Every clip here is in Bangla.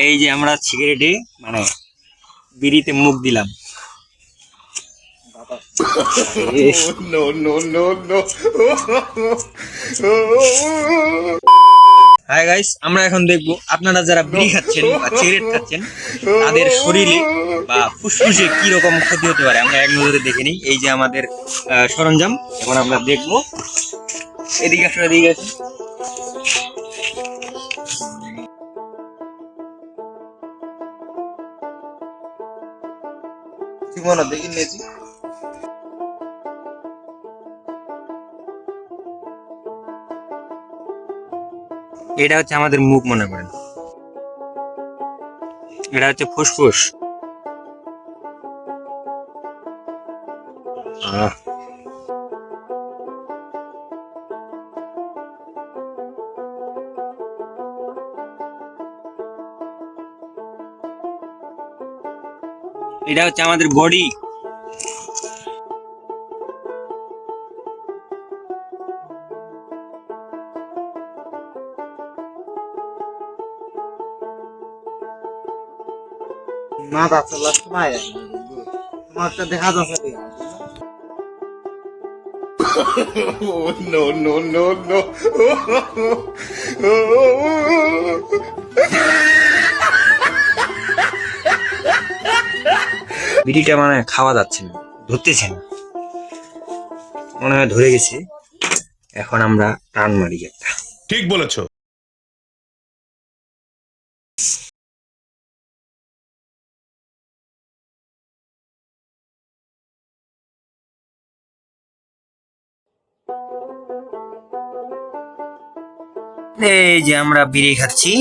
এই যে আমরা সিগারেটে মানে বিড়িতে মুখ দিলাম। হাই গাইস, আমরা এখন দেখবো আপনারা যারা বিড়ি খাচ্ছেন বা সিগারেট খাচ্ছেন তাদের শরীরে বা ফুসফুসে কি রকম ক্ষতি হতে পারে। আমরা এক নজরে দেখে নিই। এই যে আমাদের সরঞ্জাম, এখন আমরা দেখবো। এদিকে আসো, এদিকে আসো। দেখি নিয়েছি। এটা হচ্ছে আমাদের মুখ, মনে করেন এটা হচ্ছে ফুসফুস। এটা হচ্ছে আমাদের বডি। মাথা চলার সময় তোমারটা দেখা যাচ্ছে। no, no, no, no. বিড়িটা মানে খাওয়া যাচ্ছে না, ধরতেছে না, মনে হয় ধরে গেছে। এখন আমরা টান মারি একটা। ঠিক বলেছো। এই যে আমরা বিড়ি খাচ্ছি।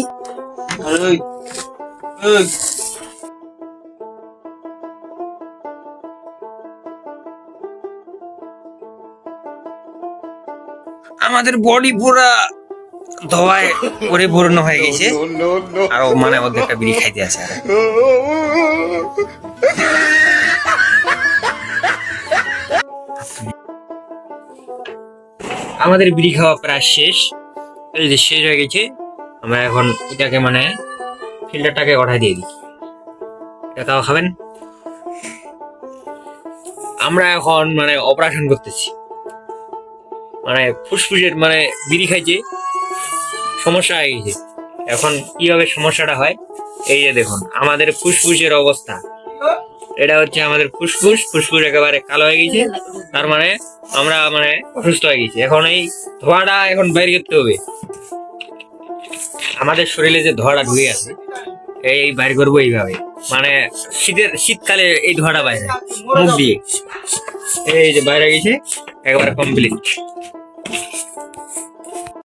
আমাদের বডি পুরা ধোয়ায় পরিপূর্ণ হয়ে গেছে। আরো মানে অর্ধেকটা বিড়ি খাইতে আছে। আমাদের বিড়ি খাওয়া প্রায় শেষ। এই যে শেষ হয়ে গেছে। আমরা এখন এটাকে মানে ফিল্টারটাকে ওঠাই দিয়ে দিই। এটাও খাবেন। আমরা এখন মানে অপারেশন করতেছি, মানে ফুসফুসের মানে বিড়ি খাইছে সমস্যা হয়ে গেছে। এখন কিভাবে সমস্যাটা হয়, এই যে দেখুন আমাদের ফুসফুসের অবস্থা। এটা হচ্ছে আমাদের ফুসফুস। ফুসফুস একেবারে কালো হয়ে গেছে, তার মানে আমরা মানে অসুস্থ হয়ে গেছি। এখন এই ধোঁয়াটা এখন বাইরে করতে হবে। আমাদের শরীরে যে ধোঁয়াটা ঢুকে আছে এই বাইর করবো এইভাবে, মানে শীতকালে এই ধোঁয়াটা বাইরে মুখ দিয়ে। এই যে বাইরে গেছে একেবারে কমপ্লিট।